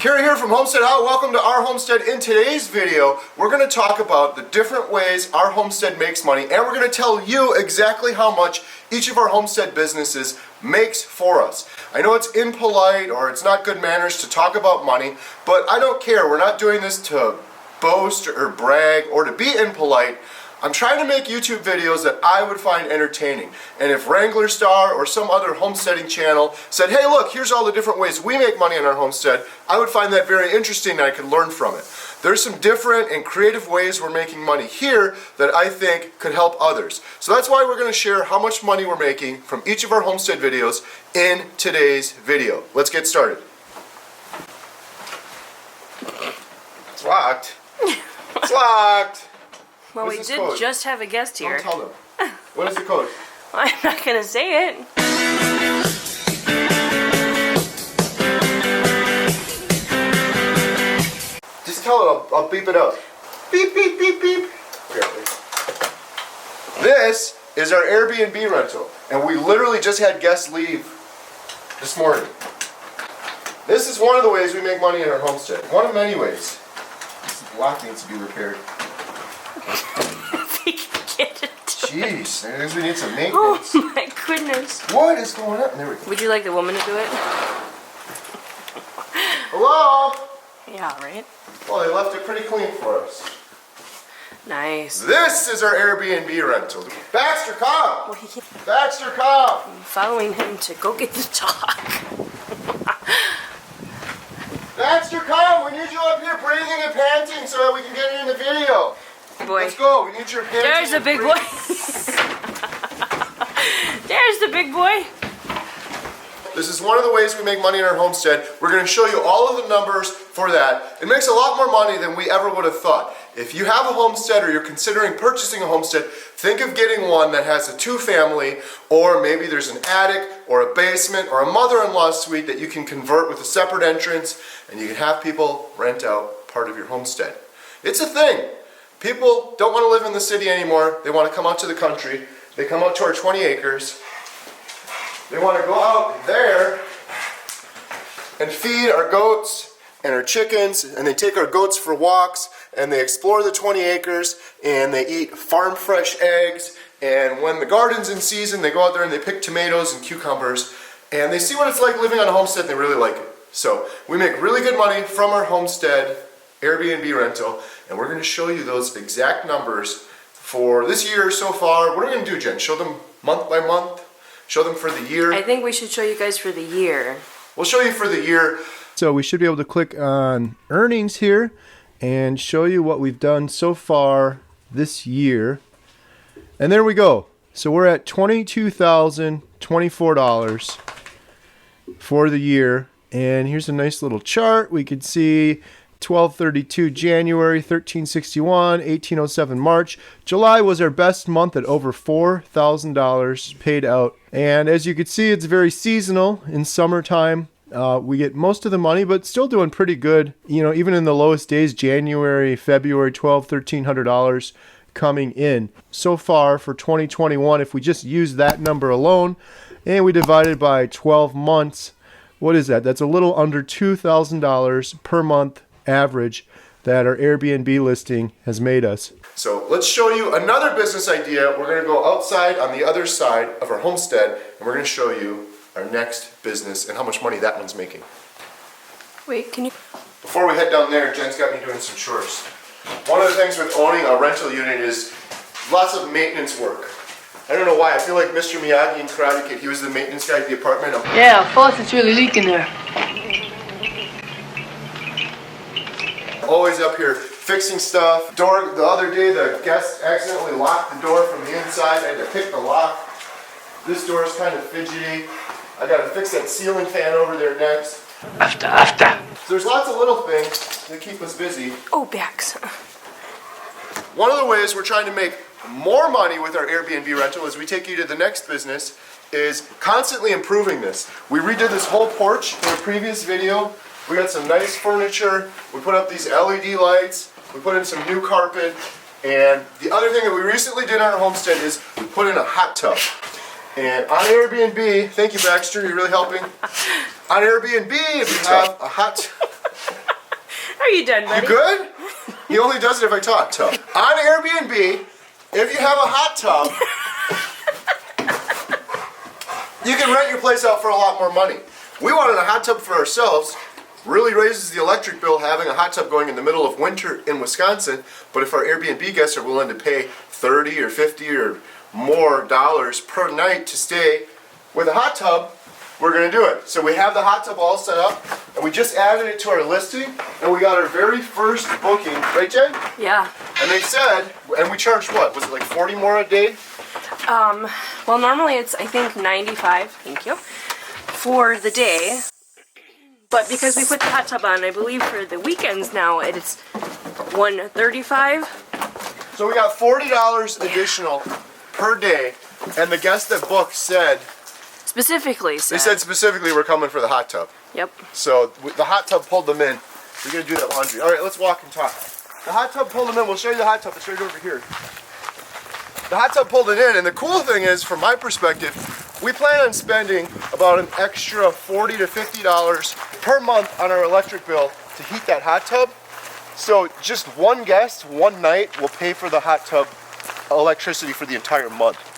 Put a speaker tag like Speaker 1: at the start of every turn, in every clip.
Speaker 1: Kerry here from Homestead. Hi, welcome to our homestead. In today's video, we're going to talk about the different ways our homestead makes money, and we're going to tell you exactly how much each of our homestead businesses makes for us. I know it's impolite or it's not good manners to talk about money, but I don't care. We're not doing this to boast or brag or to be impolite. I'm trying to make YouTube videos that I would find entertaining. And if Wrangler Star or some other homesteading channel said, hey look, here's all the different ways we make money in our homestead, I would find that very interesting and I could learn from it. There's some different and creative ways we're making money here that I think could help others. So that's why we're going to share how much money we're making from each of our homestead videos in today's video. Let's get started. It's locked. It's locked.
Speaker 2: Well, we did just have a guest here.
Speaker 1: Don't tell them. What is the code?
Speaker 2: I'm not going to say it.
Speaker 1: Just tell it, I'll beep it out. Beep, beep, beep, beep. Here, this is our Airbnb rental, and we literally just had guests leave this morning. This is one of the ways we make money in our homestead. One of many ways. This lock needs to be repaired. Jeez, I guess we need some maintenance.
Speaker 2: Oh my goodness.
Speaker 1: What is going on? There we go.
Speaker 2: Would you like the woman to do it?
Speaker 1: Hello?
Speaker 2: Yeah, right?
Speaker 1: Well, they left it pretty clean for us.
Speaker 2: Nice.
Speaker 1: This is our Airbnb rental. Baxter, come!
Speaker 2: Well, he can't.
Speaker 1: Baxter, come!
Speaker 2: I'm following him to go get the dog.
Speaker 1: Baxter, come! We need you up here breathing and panting so that we can get you in the video.
Speaker 2: Boy.
Speaker 1: Let's go. We need your panting.
Speaker 2: There's the big boy. There's the big boy.
Speaker 1: This is one of the ways we make money in our homestead. We're going to show you all of the numbers for that. It makes a lot more money than we ever would have thought. If you have a homestead or you're considering purchasing a homestead, think of getting one that has a two-family, or maybe there's an attic or a basement or a mother-in-law suite that you can convert with a separate entrance, and you can have people rent out part of your homestead. It's a thing. People don't want to live in the city anymore. They want to come out to the country. They come out to our 20 acres. They want to go out there and feed our goats and our chickens, and they take our goats for walks, and they explore the 20 acres, and they eat farm fresh eggs, and when the garden's in season, they go out there and they pick tomatoes and cucumbers, and they see what it's like living on a homestead, and they really like it. So we make really good money from our homestead Airbnb rental, and we're going to show you those exact numbers for this year so far. What are we going to do, Jen? Show them month by month? Show them for the year?
Speaker 2: I think we should show you guys for the year.
Speaker 1: We'll show you for the year. So we should be able to click on earnings here and show you what we've done so far this year. And there we go. So we're at $22,024 for the year. And here's a nice little chart. We could see 12/32 January, 1361, 1807 March. July was our best month at over $4,000 paid out. And as you can see, it's very seasonal. In summertime, we get most of the money, but still doing pretty good. You know, even in the lowest days, January, February, $1,300 coming in. So far for 2021, if we just use that number alone and we divide it by 12 months, what is that? That's a little under $2,000 per month average that our Airbnb listing has made us. So let's show you another business idea. We're going to go outside on the other side of our homestead, and we're going to show you our next business and how much money that one's making.
Speaker 2: Wait, can you?
Speaker 1: Before we head down there, Jen's got me doing some chores. One of the things with owning a rental unit is lots of maintenance work. I don't know why. I feel like Mr. Miyagi in Karate Kid. He was the maintenance guy at the apartment.
Speaker 3: Yeah, faucet's really leaking there.
Speaker 1: Always up here fixing stuff. The other day, the guest accidentally locked the door from the inside. I had to pick the lock. This door is kind of fidgety. I got to fix that ceiling fan over there next.
Speaker 3: After.
Speaker 1: So there's lots of little things that keep us busy.
Speaker 2: Oh, backs.
Speaker 1: One of the ways we're trying to make more money with our Airbnb rental as we take you to the next business is constantly improving this. We redid this whole porch in a previous video. We got some nice furniture. We put up these LED lights. We put in some new carpet. And the other thing that we recently did on our homestead is we put in a hot tub. And on Airbnb, thank you Baxter, you're really helping. On Airbnb, if you have a hot
Speaker 2: Are you done, buddy?
Speaker 1: You good? He only does it if I talk. So, on Airbnb, if you have a hot tub, you can rent your place out for a lot more money. We wanted a hot tub for ourselves. Really raises the electric bill having a hot tub going in the middle of winter in Wisconsin. But if our Airbnb guests are willing to pay $30 or $50 or more dollars per night to stay with a hot tub, we're going to do it. So we have the hot tub all set up, and we just added it to our listing, and we got our very first booking. Right, Jen?
Speaker 2: Yeah.
Speaker 1: And they said, and we charged what? Was it like 40 more a day?
Speaker 2: Well, normally it's, I think, 95, thank you, for the day. But because we put the hot tub on, I believe for the weekends now, it's $135.
Speaker 1: So we got $40 additional per day, and the guest that booked said,
Speaker 2: Specifically
Speaker 1: they said specifically we're coming for the hot tub.
Speaker 2: Yep.
Speaker 1: So the hot tub pulled them in. We're going to do that laundry. All right, let's walk and talk. The hot tub pulled them in. We'll show you the hot tub. It's right over here. The hot tub pulled it in, and the cool thing is, from my perspective, we plan on spending about an extra $40 to $50 per month on our electric bill to heat that hot tub. So just one guest, one night, will pay for the hot tub electricity for the entire month.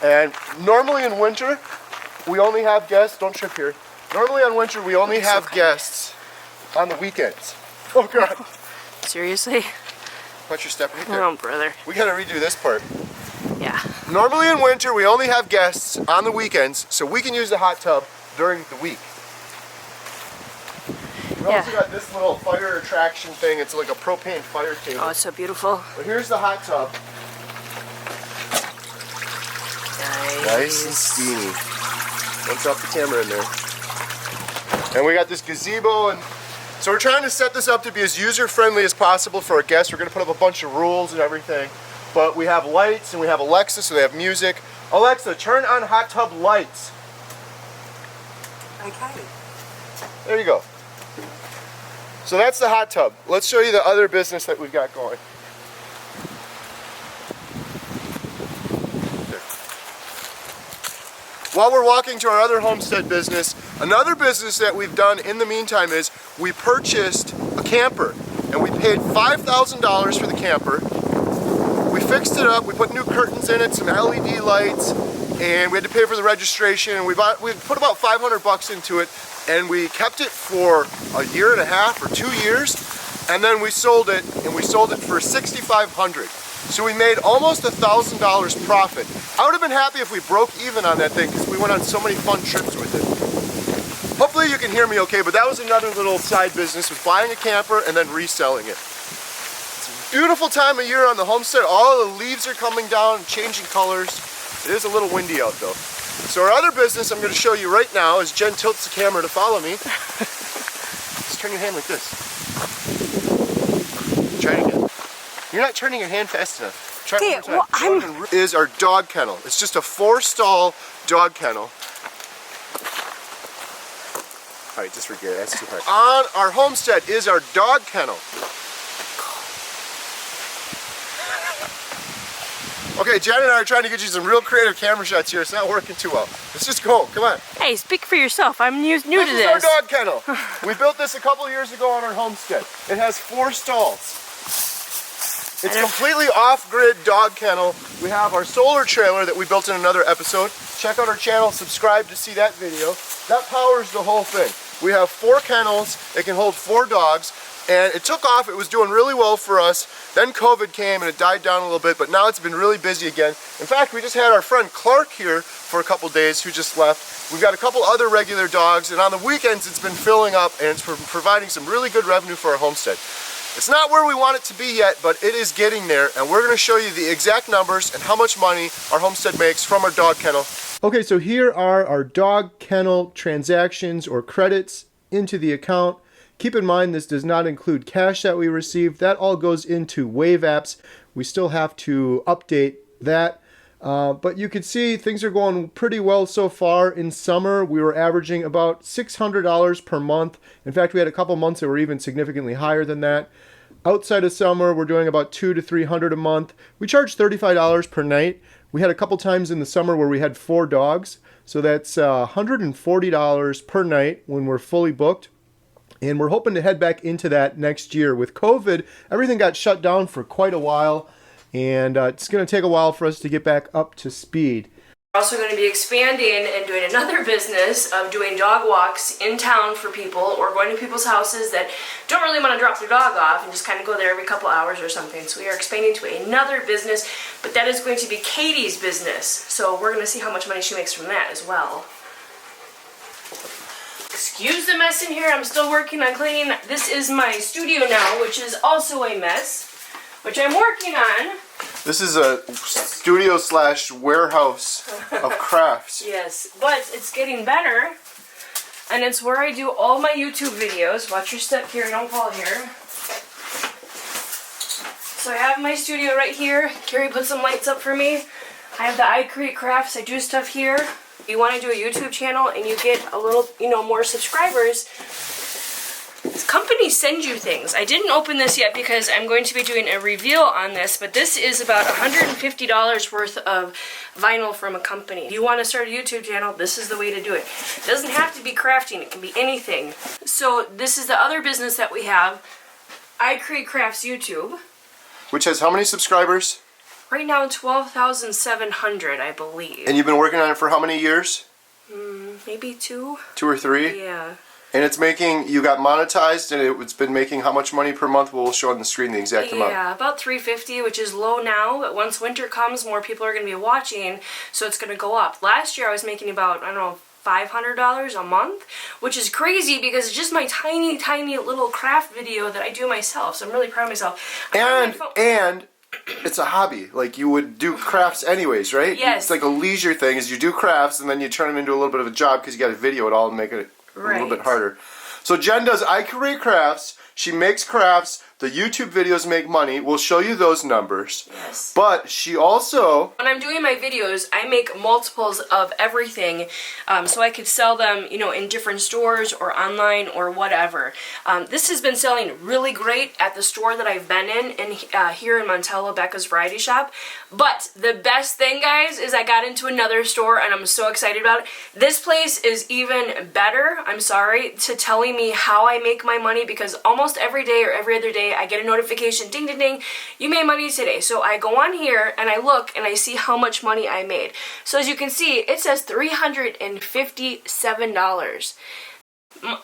Speaker 1: And normally in winter, we only have guests, don't trip here. Normally on winter, we only have guests on the weekends. Oh God.
Speaker 2: Seriously?
Speaker 1: Watch your step right there.
Speaker 2: Oh, brother.
Speaker 1: We gotta redo this part.
Speaker 2: Yeah.
Speaker 1: Normally in winter, we only have guests on the weekends, so we can use the hot tub during the week. We also got this little fire attraction thing. It's like a propane fire table.
Speaker 2: Oh, it's so beautiful.
Speaker 1: But here's the hot tub. Nice and steamy. Don't drop the camera in there. And we got this gazebo, and so we're trying to set this up to be as user-friendly as possible for our guests. We're going to put up a bunch of rules and everything. But we have lights, and we have Alexa, so they have music. Alexa, turn on hot tub lights.
Speaker 4: Okay.
Speaker 1: There you go. So that's the hot tub. Let's show you the other business that we've got going. While we're walking to our other homestead business, another business that we've done in the meantime is we purchased a camper, and we paid $5,000 for the camper. We fixed it up, we put new curtains in it, some LED lights, and we had to pay for the registration, and we put about 500 bucks into it, and we kept it for a year and a half or 2 years, and then we sold it, and we sold it for $6,500. So we made almost $1,000 profit. I would have been happy if we broke even on that thing because we went on so many fun trips with it. Hopefully you can hear me okay, but that was another little side business, was buying a camper and then reselling it. It's a beautiful time of year on the homestead. All the leaves are coming down and changing colors. It is a little windy out though. So our other business I'm going to show you right now as Jen tilts the camera to follow me. Just turn your hand like this. Try it again. You're not turning your hand fast enough. Try it one more time. Well, is our dog kennel. It's just a 4-stall dog kennel. All right, just forget it. That's too hard. On our homestead is our dog kennel. Okay, Jen and I are trying to get you some real creative camera shots here. It's not working too well. Let's just go. Come on.
Speaker 2: Hey, speak for yourself. I'm new to this.
Speaker 1: This is our dog kennel. We built this a couple years ago on our homestead. It has 4 stalls. It's completely off-grid dog kennel. We have our solar trailer that we built in another episode. Check out our channel, subscribe to see that video. That powers the whole thing. We have 4 kennels. It can hold 4 dogs. And it took off. It was doing really well for us. Then COVID came and it died down a little bit, but now it's been really busy again. In fact, we just had our friend Clark here for a couple days who just left. We've got a couple other regular dogs, and on the weekends it's been filling up and it's providing some really good revenue for our homestead. It's not where we want it to be yet, but it is getting there, and we're going to show you the exact numbers and how much money our homestead makes from our dog kennel. Okay, so here are our dog kennel transactions or credits into the account. Keep in mind this does not include cash that we received. That all goes into Wave apps. We still have to update that. But you can see things are going pretty well so far. In summer, we were averaging about $600 per month. In fact, we had a couple months that were even significantly higher than that. Outside of summer, we're doing about $200 to $300 a month. We charge $35 per night. We had a couple times in the summer where we had 4 dogs. So that's $140 per night when we're fully booked. And we're hoping to head back into that next year. With COVID, everything got shut down for quite a while, and it's going to take a while for us to get back up to speed.
Speaker 2: We're also going to be expanding and doing another business of doing dog walks in town for people, or going to people's houses that don't really want to drop their dog off and just kind of go there every couple hours or something. So we are expanding to another business, but that is going to be Katie's business. So we're going to see how much money she makes from that as well. Excuse the mess in here, I'm still working on cleaning. This is my studio now, which is also a mess, which I'm working on.
Speaker 1: This is a studio / warehouse of crafts.
Speaker 2: Yes, but it's getting better, and it's where I do all my YouTube videos. Watch your step here, don't fall here. So I have my studio right here. Carrie put some lights up for me. I have the I Create Crafts. I do stuff here. If you want to do a YouTube channel and you get a little, more subscribers, companies send you things. I didn't open this yet because I'm going to be doing a reveal on this, but this is about $150 worth of vinyl from a company. If you want to start a YouTube channel, this is the way to do it. It doesn't have to be crafting, it can be anything. So this is the other business that we have, I Create Crafts YouTube.
Speaker 1: Which has how many subscribers?
Speaker 2: Right now 12,700, I believe.
Speaker 1: And you've been working on it for how many years?
Speaker 2: Maybe 2?
Speaker 1: 2 or 3?
Speaker 2: Yeah.
Speaker 1: And it's making, you got monetized, and it's been making how much money per month? We'll show on the screen the exact amount.
Speaker 2: Yeah, about $350, which is low now, but once winter comes, more people are going to be watching, so it's going to go up. Last year I was making about, I don't know, $500 a month, which is crazy because it's just my tiny, tiny little craft video that I do myself, so I'm really proud of myself.
Speaker 1: And it's a hobby. Like, you would do crafts anyways, right?
Speaker 2: Yes.
Speaker 1: It's like a leisure thing, is you do crafts, and then you turn them into a little bit of a job because you got to video it all and make it a little bit harder. So Jen does I Create Crafts. She makes crafts. The YouTube videos make money. We'll show you those numbers.
Speaker 2: Yes.
Speaker 1: But she also...
Speaker 2: When I'm doing my videos, I make multiples of everything, so I could sell them, in different stores or online or whatever. This has been selling really great at the store that I've been in here in Montello, Becca's Variety Shop. But the best thing, guys, is I got into another store and I'm so excited about it. This place is even better, I'm sorry, to telling me how I make my money, because almost every day or every other day I get a notification, ding, ding, ding, you made money today. So I go on here and I look and I see how much money I made. So as you can see, it says $357.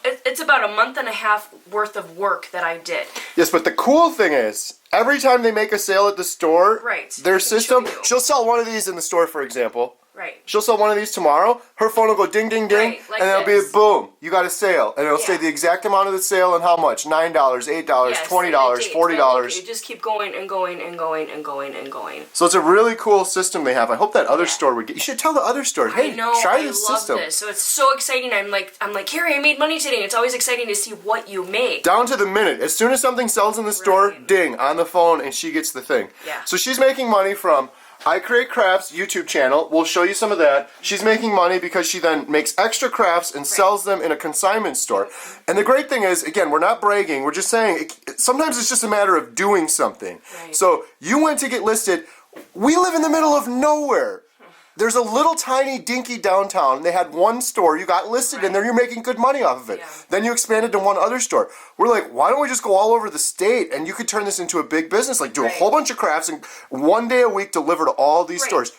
Speaker 2: It's about a month and a half worth of work that I did.
Speaker 1: Yes, but the cool thing is, every time they make a sale at the store, their system, she'll sell one of these in the store, for example.
Speaker 2: Right.
Speaker 1: She'll sell one of these tomorrow. Her phone will go ding, ding, ding,
Speaker 2: like
Speaker 1: and it'll be boom. You got a sale, and it'll say the exact amount of the sale and how much: $9, $8, $20, $40.
Speaker 2: You just keep going and going and going and going and going.
Speaker 1: So it's a really cool system they have. I hope that other store would get. You should tell the other stores, hey, try this system.
Speaker 2: This. So it's so exciting. I'm like, Carrie, I made money today. And it's always exciting to see what you make.
Speaker 1: Down to the minute. As soon as something sells in the store, ding on the phone, and she gets the thing.
Speaker 2: Yeah.
Speaker 1: So she's making money from I Create Crafts YouTube channel. We'll show you some of that. She's making money because she then makes extra crafts and sells them in a consignment store. And the great thing is, again, we're not bragging. We're just saying sometimes it's just a matter of doing something. Right. So you went to get listed. We live in the middle of nowhere. There's a little tiny dinky downtown. They had one store. You got listed in there. You're making good money off of it. Yeah. Then you expanded to one other store. We're like, why don't we just go all over the state, and you could turn this into a big business, like do a whole bunch of crafts and one day a week deliver to all these stores.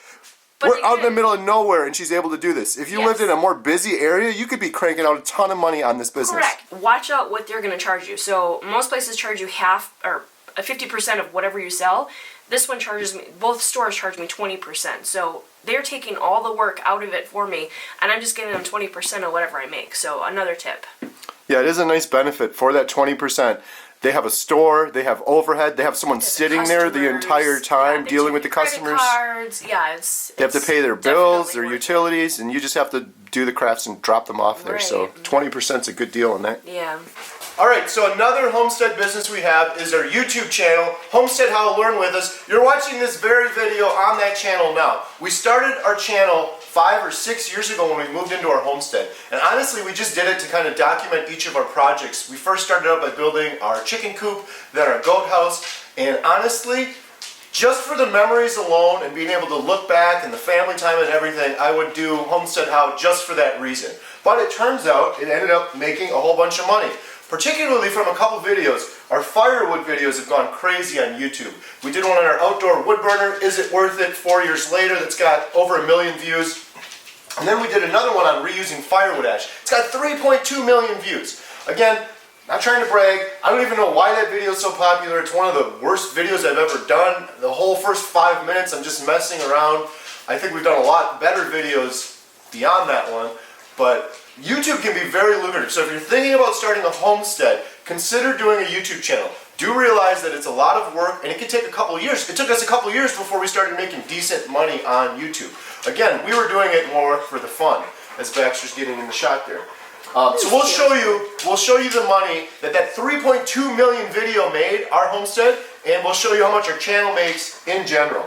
Speaker 1: But we're out in the middle of nowhere, and she's able to do this. If you lived in a more busy area, you could be cranking out a ton of money on this business. Correct.
Speaker 2: Watch out what they're going to charge you. So most places charge you half or 50% of whatever you sell. This one charges me, both stores charge me 20%. So they're taking all the work out of it for me, and I'm just getting them 20% of whatever I make. So another tip.
Speaker 1: Yeah, it is a nice benefit for that 20%. They have a store, they have overhead, they have someone sitting there the entire time dealing with the customers.
Speaker 2: Cards. Yeah,
Speaker 1: they have to pay their bills, their utilities, and you just have to do the crafts and drop them off there. So 20% is a good deal on that.
Speaker 2: Yeah.
Speaker 1: Alright, so another Homestead business we have is our YouTube channel, Homestead How to Learn With Us. You're watching this very video on that channel now. We started our channel 5 or 6 years ago when we moved into our homestead. And honestly, we just did it to kind of document each of our projects. We first started out by building our chicken coop, then our goat house, and honestly, just for the memories alone and being able to look back and the family time and everything, I would do Homestead How just for that reason. But it turns out it ended up making a whole bunch of money. particularly from a couple videos. Our firewood videos have gone crazy on YouTube. We did one on our outdoor wood burner, Is It Worth It, 4 years later, that's got over 1 million views. And then we did another one on reusing firewood ash. It's got 3.2 million views. Again, not trying to brag, I don't even know why that video is so popular. It's one of the worst videos I've ever done. The whole first 5 minutes I'm just messing around. I think we've done a lot better videos beyond that one, but YouTube can be very lucrative. So if you're thinking about starting a homestead, consider doing a YouTube channel. Do realize that it's a lot of work and it can take a couple of years. It took us a couple of years before we started making decent money on YouTube. Again, we were doing it more for the fun, as Baxter's getting in the shot there. So we'll show you the money that 3.2 million video made, our homestead, and we'll show you how much our channel makes in general.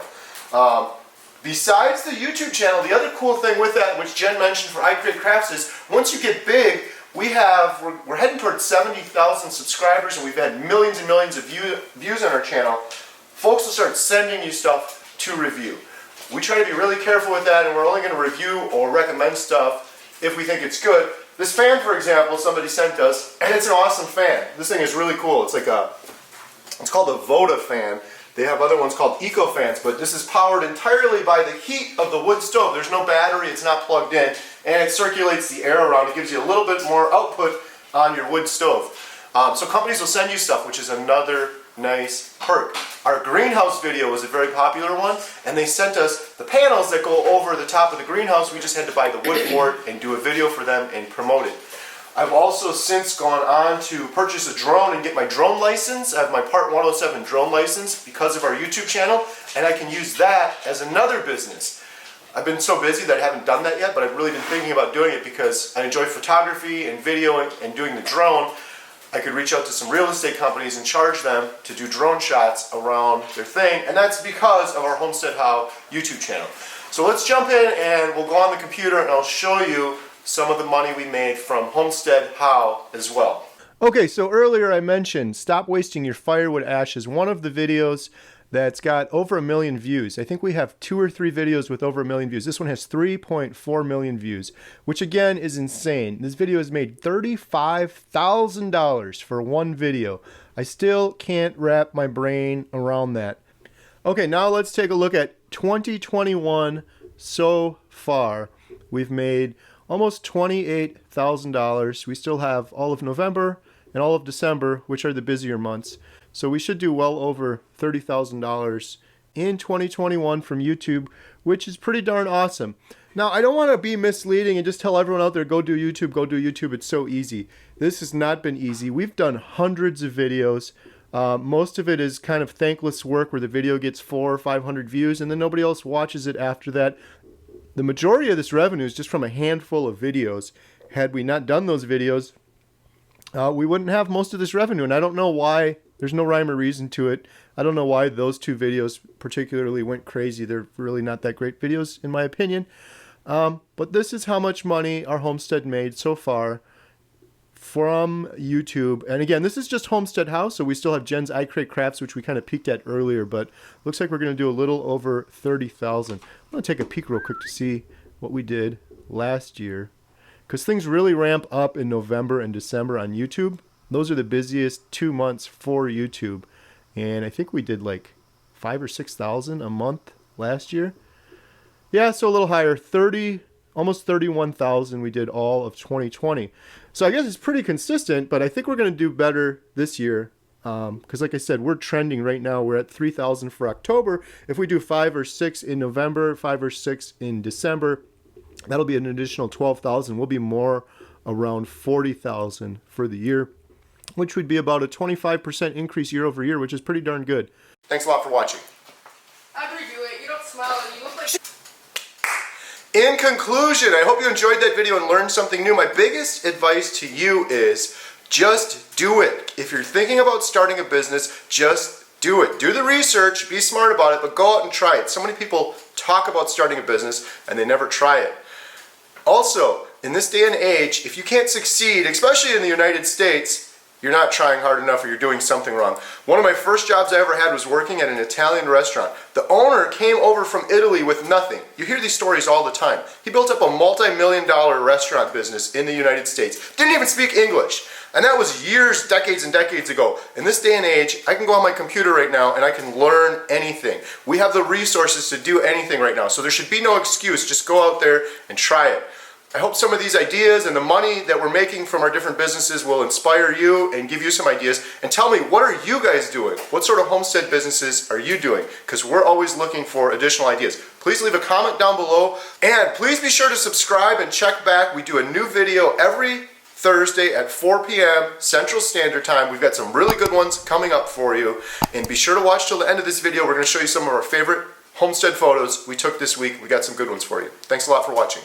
Speaker 1: Besides the YouTube channel, the other cool thing with that, which Jen mentioned for I Create Crafts, is once you get big, we're heading towards 70,000 subscribers, and we've had millions and millions of views on our channel. Folks will start sending you stuff to review. We try to be really careful with that, and we're only going to review or recommend stuff if we think it's good. This fan, for example, somebody sent us, and it's an awesome fan. This thing is really cool. It's called a Voda fan. They have other ones called Eco fans, but this is powered entirely by the heat of the wood stove. There's no battery, it's not plugged in, and it circulates the air around. It gives you a little bit more output on your wood stove. So companies will send you stuff, which is another nice perk. Our greenhouse video was a very popular one, and they sent us the panels that go over the top of the greenhouse. We just had to buy the wood for it and do a video for them and promote it. I've also since gone on to purchase a drone and get my drone license. I have my Part 107 drone license because of our YouTube channel, and I can use that as another business. I've been so busy that I haven't done that yet, but I've really been thinking about doing it because I enjoy photography and videoing and doing the drone. I could reach out to some real estate companies and charge them to do drone shots around their thing, and that's because of our Homestead How YouTube channel. So let's jump in and we'll go on the computer and I'll show you some of the money we made from Homestead How as well. Okay, so earlier I mentioned Stop Wasting Your Firewood Ash is one of the videos that's got over 1 million views. I think we have 2 or 3 videos with over 1 million views. This one has 3.4 million views, which again is insane. This video has made $35,000 for one video. I still can't wrap my brain around that. Okay, now let's take a look at 2021 so far. We've made almost $28,000. We still have all of November and all of December, which are the busier months. So we should do well over $30,000 in 2021 from YouTube, which is pretty darn awesome. Now, I don't want to be misleading and just tell everyone out there, go do YouTube, go do YouTube. It's so easy. This has not been easy. We've done hundreds of videos. Most of it is kind of thankless work where the video gets 400 or 500 views and then nobody else watches it after that. The majority of this revenue is just from a handful of videos. Had we not done those videos, we wouldn't have most of this revenue, and I don't know why. There's no rhyme or reason to it. I don't know why those 2 videos particularly went crazy. They're really not that great videos, in my opinion. But this is how much money our homestead made so far from YouTube. And again, this is just Homestead House, so we still have Jen's I Create Crafts, which we kind of peeked at earlier, but looks like we're going to do a little over 30,000. I'm going to take a peek real quick to see what we did last year, because things really ramp up in November and December on YouTube. Those are the busiest 2 months for YouTube, and I think we did like 5,000 or 6,000 a month last year. Yeah, so a little higher, almost 31,000 we did all of 2020. So I guess it's pretty consistent, but I think we're going to do better this year because like I said, we're trending right now. We're at 3,000 for October. If we do 5 or 6 in November, 5 or 6 in December, that'll be an additional 12,000. We'll be more around 40,000 for the year, which would be about a 25% increase year over year, which is pretty darn good. Thanks a lot for watching.
Speaker 2: I'd redo it. You don't smile and you look like...
Speaker 1: In conclusion, I hope you enjoyed that video and learned something new. My biggest advice to you is just do it. If you're thinking about starting a business, just do it. Do the research, be smart about it, but go out and try it. So many people talk about starting a business and they never try it. Also, in this day and age, if you can't succeed, especially in the United States, you're not trying hard enough or you're doing something wrong. One of my first jobs I ever had was working at an Italian restaurant. The owner came over from Italy with nothing. You hear these stories all the time. He built up a multi-million-dollar restaurant business in the United States. Didn't even speak English. And that was years, decades and decades ago. In this day and age, I can go on my computer right now and I can learn anything. We have the resources to do anything right now, so there should be no excuse. Just go out there and try it. I hope some of these ideas and the money that we're making from our different businesses will inspire you and give you some ideas. And tell me, what are you guys doing? What sort of homestead businesses are you doing? Because we're always looking for additional ideas. Please leave a comment down below, and please be sure to subscribe and check back. We do a new video every Thursday at 4 p.m. Central Standard Time. We've got some really good ones coming up for you. And be sure to watch till the end of this video. We're going to show you some of our favorite homestead photos we took this week. We got some good ones for you. Thanks a lot for watching.